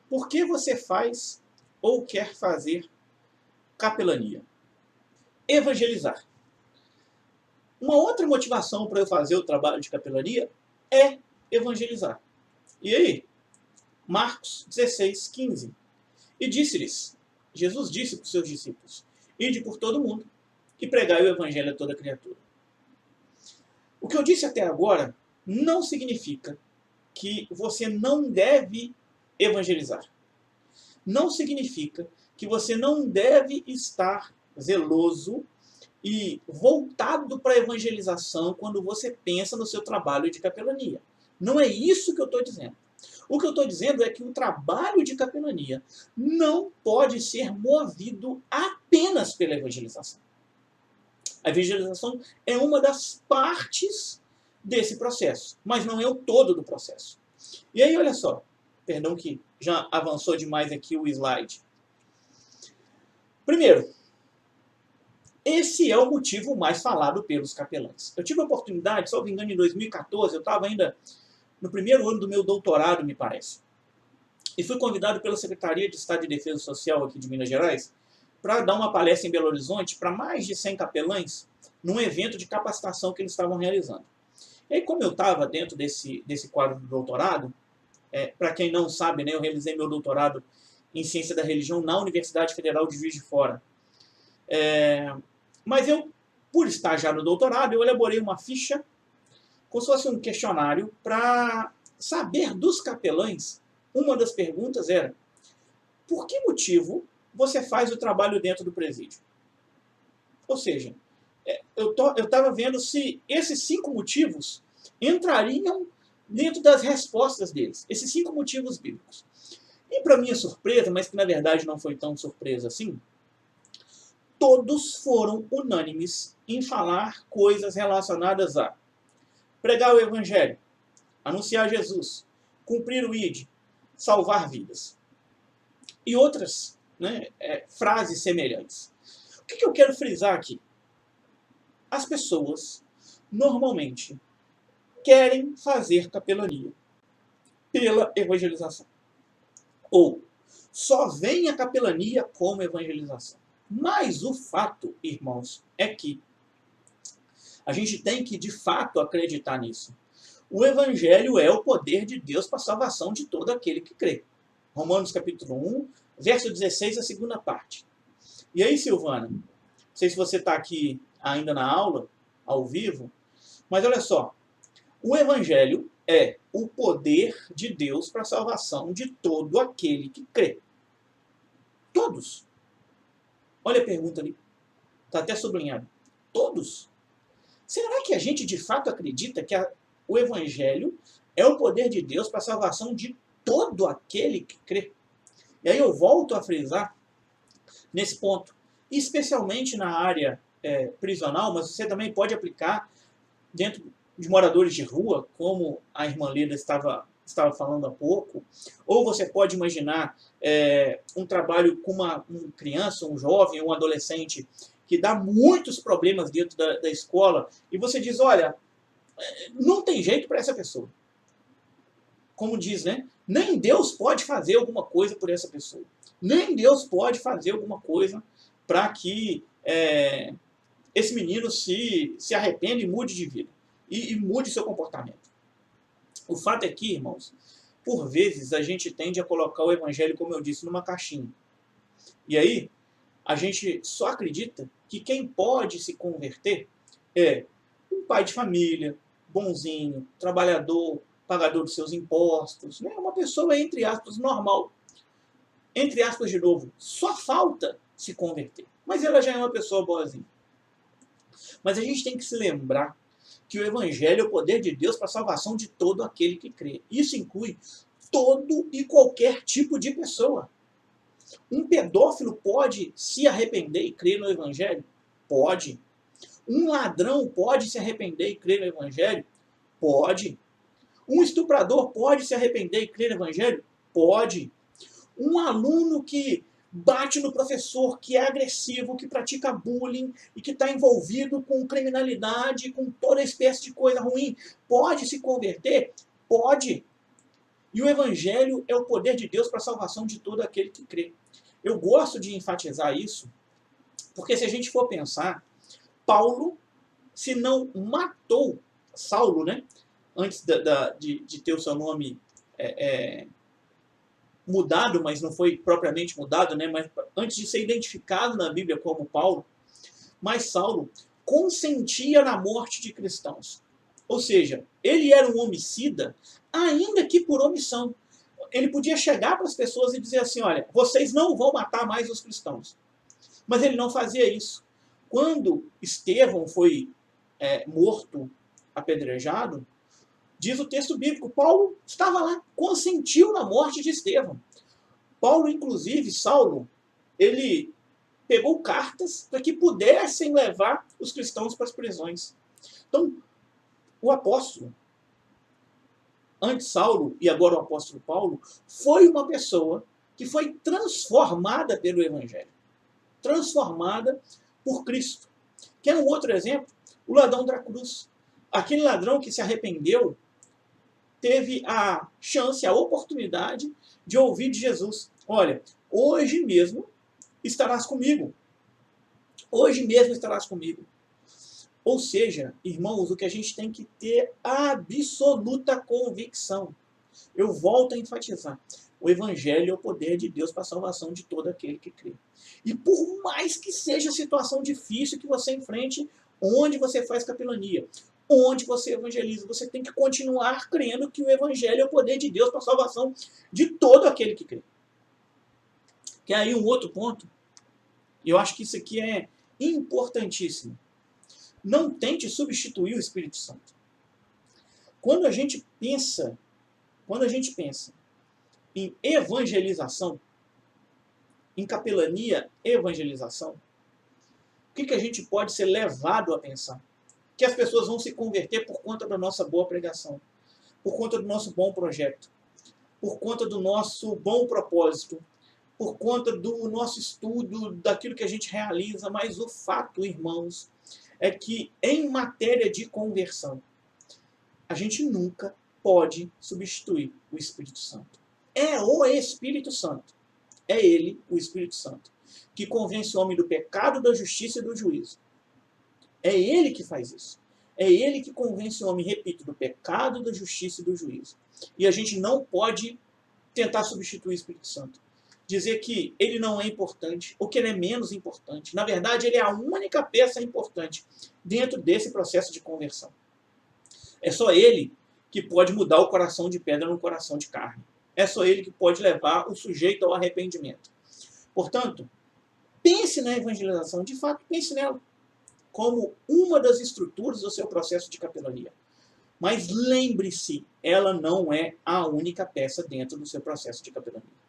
Por que você faz ou quer fazer capelania? Evangelizar. Uma outra motivação para eu fazer o trabalho de capelania é evangelizar. E aí? Marcos 16, 15. E disse-lhes, Jesus disse para os seus discípulos, ide por todo mundo e pregai o evangelho a toda criatura. O que eu disse até agora não significa que você não deve evangelizar. Não significa que você não deve estar zeloso e voltado para a evangelização quando você pensa no seu trabalho de capelania. Não é isso que eu estou dizendo. O que eu estou dizendo é que o trabalho de capelania não pode ser movido apenas pela evangelização. A evangelização é uma das partes desse processo, mas não é o todo do processo. E aí, olha só, perdão que já avançou demais aqui o slide. Primeiro, esse é o motivo mais falado pelos capelães. Eu tive a oportunidade, se não me engano, em 2014, eu estava ainda no primeiro ano do meu doutorado, me parece. E fui convidado pela Secretaria de Estado de Defesa Social aqui de Minas Gerais para dar uma palestra em Belo Horizonte para mais de 100 capelães num evento de capacitação que eles estavam realizando. E aí, como eu estava dentro desse quadro do doutorado, para quem não sabe, né, eu realizei meu doutorado em Ciência da Religião na Universidade Federal de Juiz de Fora. Mas eu, por estar já no doutorado, eu elaborei uma ficha, como se fosse um questionário, para saber dos capelães. Uma das perguntas era, por que motivo você faz o trabalho dentro do presídio? Ou seja, eu estava vendo se esses 5 motivos entrariam dentro das respostas deles. Esses 5 motivos bíblicos. E para minha surpresa, mas que na verdade não foi tão surpresa assim, todos foram unânimes em falar coisas relacionadas a pregar o evangelho, anunciar Jesus, cumprir o ID, salvar vidas. E outras, né, frases semelhantes. O que eu quero frisar aqui? As pessoas, normalmente, querem fazer capelania pela evangelização. Ou só vem a capelania como evangelização. Mas o fato, irmãos, é que a gente tem que, de fato, acreditar nisso. O evangelho é o poder de Deus para a salvação de todo aquele que crê. Romanos capítulo 1, verso 16, a segunda parte. E aí, Silvana, não sei se você está aqui ainda na aula, ao vivo, mas olha só, o evangelho é o poder de Deus para a salvação de todo aquele que crê. Todos. Olha a pergunta ali. Está até sublinhado. Todos. Será que a gente de fato acredita que o evangelho é o poder de Deus para a salvação de todo aquele que crê? E aí eu volto a frisar nesse ponto. Especialmente na área prisional, mas você também pode aplicar dentro de moradores de rua, como a irmã Leda estava falando há pouco, ou você pode imaginar um trabalho com uma criança, um jovem, um adolescente que dá muitos problemas dentro da escola, e você diz, olha, não tem jeito para essa pessoa. Como diz, né? Nem Deus pode fazer alguma coisa por essa pessoa. Nem Deus pode fazer alguma coisa para que esse menino se arrependa e mude de vida. E mude seu comportamento. O fato é que, irmãos, por vezes a gente tende a colocar o evangelho, como eu disse, numa caixinha. E aí, a gente só acredita que quem pode se converter é um pai de família, bonzinho, trabalhador, pagador dos seus impostos, né? Uma pessoa, entre aspas, normal. Entre aspas, de novo, só falta se converter. Mas ela já é uma pessoa boazinha. Mas a gente tem que se lembrar que o evangelho é o poder de Deus para a salvação de todo aquele que crê. Isso inclui todo e qualquer tipo de pessoa. Um pedófilo pode se arrepender e crer no evangelho? Pode. Um ladrão pode se arrepender e crer no evangelho? Pode. Um estuprador pode se arrepender e crer no evangelho? Pode. Um aluno que bate no professor, que é agressivo, que pratica bullying e que está envolvido com criminalidade, com toda espécie de coisa ruim, pode se converter? Pode. E o Evangelho é o poder de Deus para a salvação de todo aquele que crê. Eu gosto de enfatizar isso, porque se a gente for pensar, Paulo, se não matou Saulo, né, antes de ter o seu nome mudado, mas não foi propriamente mudado, né, mas antes de ser identificado na Bíblia como Paulo, mas Saulo consentia na morte de cristãos. Ou seja, ele era um homicida, ainda que por omissão. Ele podia chegar para as pessoas e dizer assim, olha, vocês não vão matar mais os cristãos. Mas ele não fazia isso. Quando Estevão foi morto, apedrejado, diz o texto bíblico, Paulo estava lá, consentiu na morte de Estevão. Paulo, inclusive, Saulo, ele pegou cartas para que pudessem levar os cristãos para as prisões. Então, o apóstolo, antes Saulo e agora o apóstolo Paulo, foi uma pessoa que foi transformada pelo Evangelho. Transformada por Cristo. Quer um outro exemplo? O ladrão da cruz. Aquele ladrão que se arrependeu, teve a chance, a oportunidade de ouvir de Jesus. Olha, hoje mesmo estarás comigo. Hoje mesmo estarás comigo. Ou seja, irmãos, o que a gente tem que ter absoluta convicção. Eu volto a enfatizar. O Evangelho é o poder de Deus para a salvação de todo aquele que crê. E por mais que seja situação difícil que você enfrente, onde você faz capelania, onde você evangeliza, você tem que continuar crendo que o Evangelho é o poder de Deus para a salvação de todo aquele que crê. Que aí um outro ponto, eu acho que isso aqui é importantíssimo. Não tente substituir o Espírito Santo. Quando a gente pensa em evangelização, em capelania, evangelização, o que a gente pode ser levado a pensar? Que as pessoas vão se converter por conta da nossa boa pregação, por conta do nosso bom projeto, por conta do nosso bom propósito, por conta do nosso estudo, daquilo que a gente realiza, mas o fato, irmãos, é que em matéria de conversão, a gente nunca pode substituir o Espírito Santo. É o Espírito Santo. É ele, o Espírito Santo, que convence o homem do pecado, da justiça e do juízo. É ele que faz isso. É ele que convence o homem, repito, do pecado, da justiça e do juízo. E a gente não pode tentar substituir o Espírito Santo. Dizer que ele não é importante, ou que ele é menos importante. Na verdade, ele é a única peça importante dentro desse processo de conversão. É só ele que pode mudar o coração de pedra no coração de carne. É só ele que pode levar o sujeito ao arrependimento. Portanto, pense na evangelização, de fato, pense nela como uma das estruturas do seu processo de capelania. Mas lembre-se, ela não é a única peça dentro do seu processo de capelania.